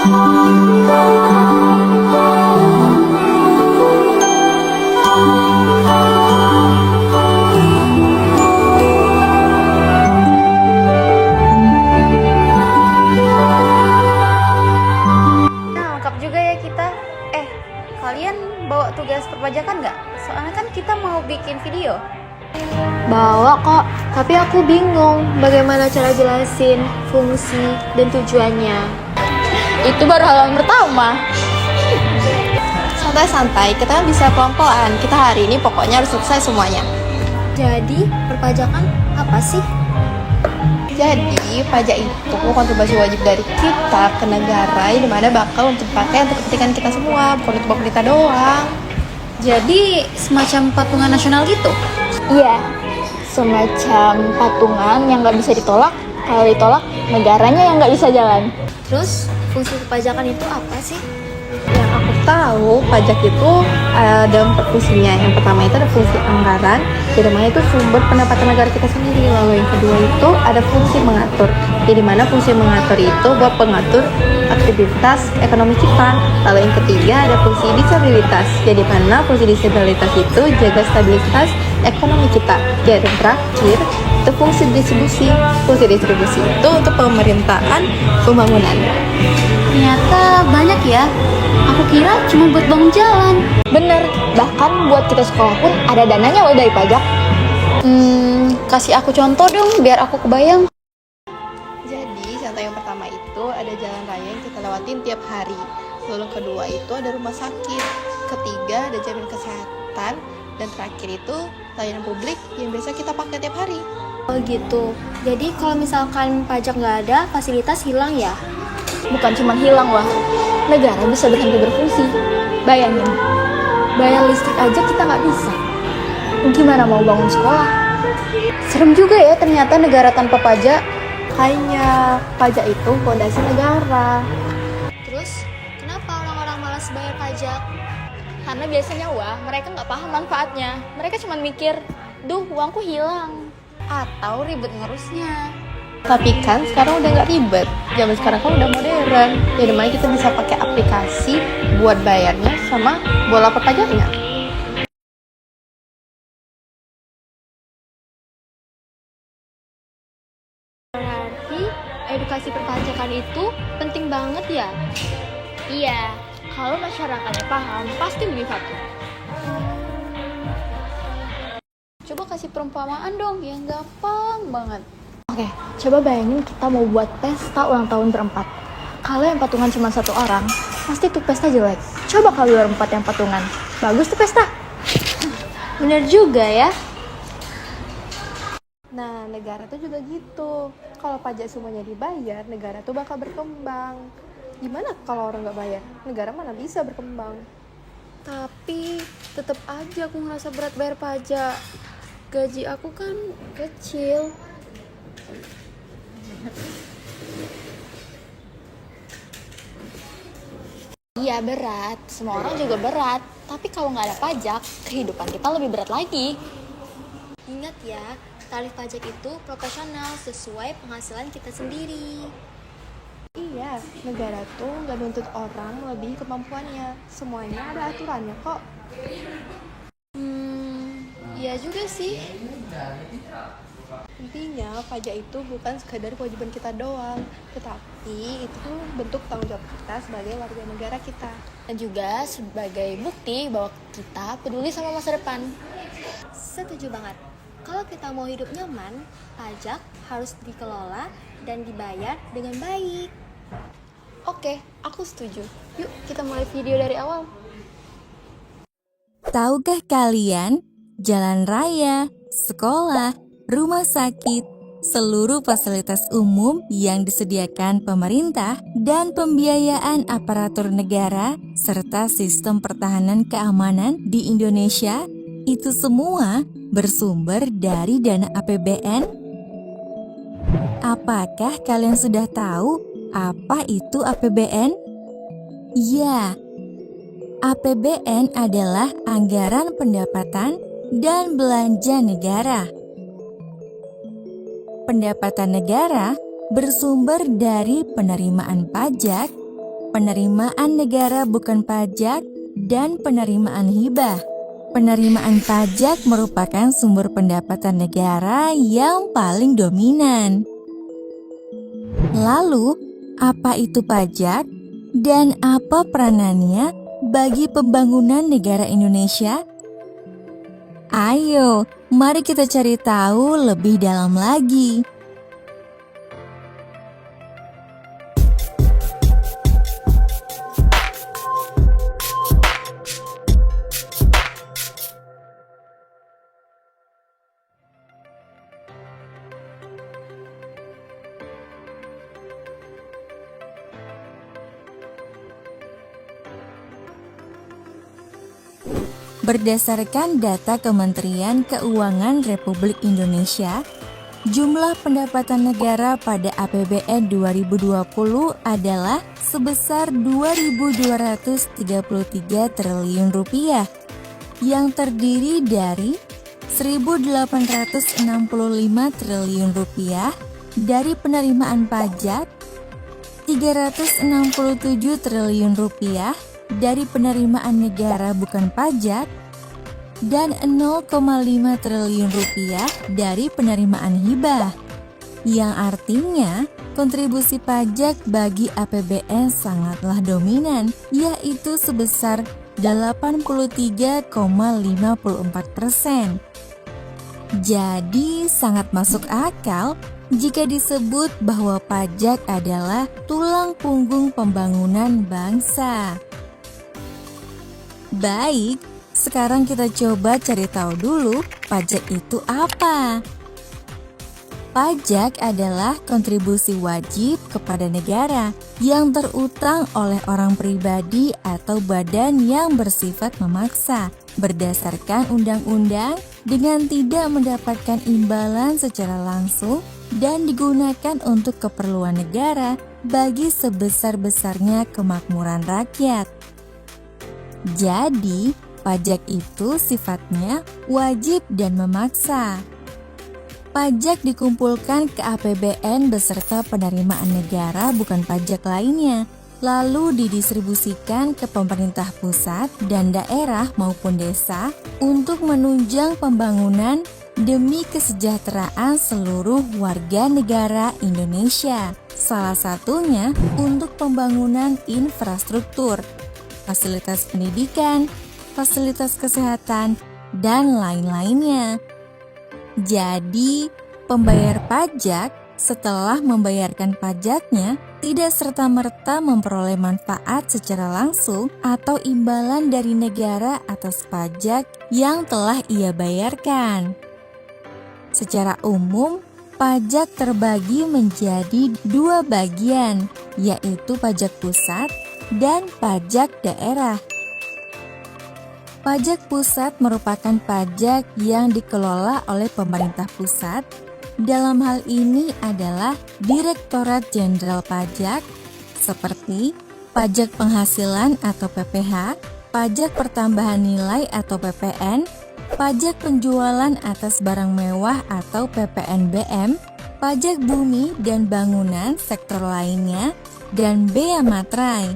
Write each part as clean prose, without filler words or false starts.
Nah, lengkap juga ya kita. Kalian bawa tugas perpajakan nggak? Soalnya kan kita mau bikin video. Bawa kok, tapi aku bingung bagaimana cara jelasin fungsi dan tujuannya. Itu baru halaman pertama. Santai-santai, kita kan bisa pelan-pelan. Kita hari ini pokoknya harus selesai semuanya. Jadi, perpajakan apa sih? Jadi, pajak itu kontribusi wajib dari kita ke negara yang dimana bakal untuk dipakai untuk kepentingan kita semua, bukan untuk pemerintah doang. Jadi semacam patungan nasional gitu. Iya, semacam patungan yang nggak bisa ditolak. Kalau ditolak, negaranya yang nggak bisa jalan. Terus, fungsi perpajakan itu apa sih? Yang aku tahu, pajak itu ada 4 fungsinya. Yang pertama itu ada fungsi anggaran, di mana itu sumber pendapatan negara kita sendiri. Lalu yang kedua itu ada fungsi mengatur, di mana fungsi mengatur itu buat pengatur aktivitas ekonomi kita. Lalu yang ketiga ada fungsi disabilitas, jadi mana fungsi disabilitas itu jaga stabilitas ekonomi kita. Dan terakhir itu fungsi distribusi. Fungsi distribusi itu untuk pemerintahan pembangunan. Ternyata banyak ya. Aku kira cuma buat bangun jalan. Bener, bahkan buat kita sekolah pun ada dananya loh dari pajak. Kasih aku contoh dong biar aku kebayang. Jadi, contoh yang pertama itu ada jalan raya yang kita lewatin tiap hari. Lalu yang kedua itu ada rumah sakit. Ketiga ada jaminan kesehatan. Dan terakhir itu layanan publik yang biasa kita pakai tiap hari. Oh gitu, jadi kalau misalkan pajak nggak ada, fasilitas hilang ya? Bukan cuma hilang lah, negara bisa berhenti berfungsi. Bayangin, bayar listrik aja kita nggak bisa. Gimana mau bangun sekolah? Serem juga ya ternyata negara tanpa pajak. Hanya pajak itu fondasi negara. Terus, kenapa orang-orang malas bayar pajak? Karena biasanya mereka nggak paham manfaatnya. Mereka cuma mikir, duh uangku hilang. Atau ribet ngurusnya. Tapi kan sekarang udah nggak ribet. Zaman sekarang kan udah modern. Jadi mana kita bisa pakai aplikasi buat bayarnya sama buat lapor pajaknya. Berarti edukasi perpajakan itu penting banget ya? Iya, kalau masyarakatnya paham, pasti lebih patuh. Coba kasih perumpamaan dong yang gampang banget. Oke, coba bayangin kita mau buat pesta ulang tahun berempat. Kalau yang patungan cuma satu orang, pasti tuh pesta jelek. Coba kalau berempat yang patungan, bagus tuh pesta. Bener juga ya. Nah, negara tuh juga gitu. Kalau pajak semuanya dibayar, negara tuh bakal berkembang. Gimana kalau orang nggak bayar? Negara mana bisa berkembang? Tapi tetap aja aku ngerasa berat bayar pajak. Gaji aku kan kecil. Iya berat, semua orang juga berat. Tapi kalau nggak ada pajak, kehidupan kita lebih berat lagi. Ingat ya, tarif pajak itu proporsional sesuai penghasilan kita sendiri. Iya, negara tuh nggak nuntut orang lebih kemampuannya. Semuanya ada aturannya kok. Iya juga sih. Intinya, pajak itu bukan sekadar kewajiban kita doang, tetapi itu tuh bentuk tanggung jawab kita sebagai warga negara kita. Dan juga sebagai bukti bahwa kita peduli sama masa depan. Setuju banget. Kalau kita mau hidup nyaman, pajak harus dikelola dan dibayar dengan baik. Oke, aku setuju. Yuk kita mulai video dari awal. Tahukah kalian, jalan raya, sekolah, rumah sakit, seluruh fasilitas umum yang disediakan pemerintah dan pembiayaan aparatur negara serta sistem pertahanan keamanan di Indonesia itu semua bersumber dari dana APBN? Apakah kalian sudah tahu apa itu APBN? Ya, APBN adalah anggaran pendapatan dan belanja negara. Pendapatan negara bersumber dari penerimaan pajak, penerimaan negara bukan pajak, dan penerimaan hibah. Penerimaan pajak merupakan sumber pendapatan negara yang paling dominan. Lalu, apa itu pajak dan apa peranannya bagi pembangunan negara Indonesia? Ayo, mari kita cari tahu lebih dalam lagi. Berdasarkan data Kementerian Keuangan Republik Indonesia, jumlah pendapatan negara pada APBN 2020 adalah sebesar 2.233 triliun rupiah, yang terdiri dari 1.865 triliun rupiah dari penerimaan pajak, 367 triliun rupiah dari penerimaan negara bukan pajak, dan 0,5 triliun rupiah dari penerimaan hibah, yang artinya kontribusi pajak bagi APBN sangatlah dominan, yaitu sebesar 83,54%. Jadi sangat masuk akal jika disebut bahwa pajak adalah tulang punggung pembangunan bangsa. Baik, sekarang kita coba cari tahu dulu pajak itu apa. Pajak adalah kontribusi wajib kepada negara yang terutang oleh orang pribadi atau badan yang bersifat memaksa berdasarkan undang-undang dengan tidak mendapatkan imbalan secara langsung dan digunakan untuk keperluan negara bagi sebesar-besarnya kemakmuran rakyat. Jadi, pajak itu sifatnya wajib dan memaksa. Pajak dikumpulkan ke APBN beserta penerimaan negara bukan pajak lainnya, lalu didistribusikan ke pemerintah pusat dan daerah maupun desa untuk menunjang pembangunan demi kesejahteraan seluruh warga negara Indonesia. Salah satunya untuk pembangunan infrastruktur, fasilitas pendidikan, fasilitas kesehatan, dan lain-lainnya. Jadi, pembayar pajak setelah membayarkan pajaknya tidak serta-merta memperoleh manfaat secara langsung atau imbalan dari negara atas pajak yang telah ia bayarkan. Secara umum, pajak terbagi menjadi dua bagian, yaitu pajak pusat dan pajak daerah. Pajak pusat merupakan pajak yang dikelola oleh pemerintah pusat. Dalam hal ini adalah Direktorat Jenderal Pajak, seperti pajak penghasilan atau PPH, pajak pertambahan nilai atau PPN, pajak penjualan atas barang mewah atau PPNBM, pajak bumi dan bangunan sektor lainnya, dan bea materai.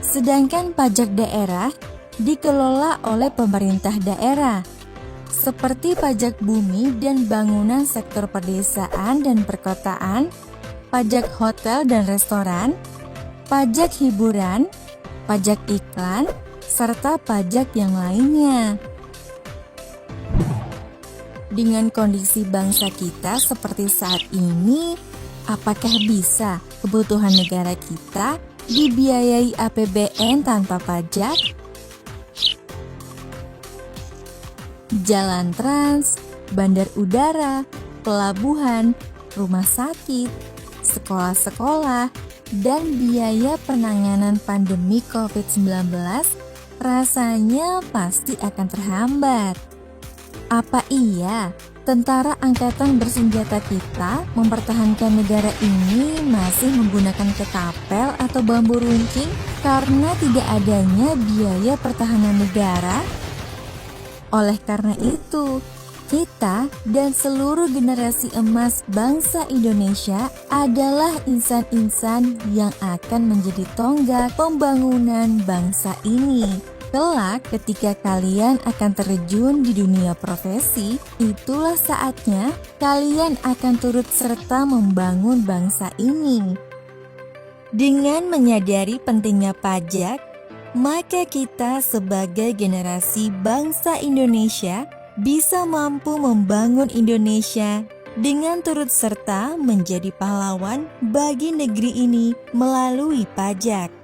Sedangkan pajak daerah dikelola oleh pemerintah daerah, seperti pajak bumi dan bangunan sektor pedesaan dan perkotaan, pajak hotel dan restoran, pajak hiburan, pajak iklan, serta pajak yang lainnya. Dengan kondisi bangsa kita seperti saat ini, apakah bisa kebutuhan negara kita dibiayai APBN tanpa pajak? Jalan trans, bandar udara, pelabuhan, rumah sakit, sekolah-sekolah, dan biaya penanganan pandemi COVID-19 rasanya pasti akan terhambat. Apa iya tentara angkatan bersenjata kita mempertahankan negara ini masih menggunakan ketapel atau bambu runcing karena tidak adanya biaya pertahanan negara? Oleh karena itu, Kita dan seluruh generasi emas bangsa Indonesia adalah insan-insan yang akan menjadi tonggak pembangunan bangsa ini. Kelak ketika kalian akan terjun di dunia profesi, itulah saatnya kalian akan turut serta membangun bangsa ini. Dengan menyadari pentingnya pajak, maka kita sebagai generasi bangsa Indonesia bisa mampu membangun Indonesia dengan turut serta menjadi pahlawan bagi negeri ini melalui pajak.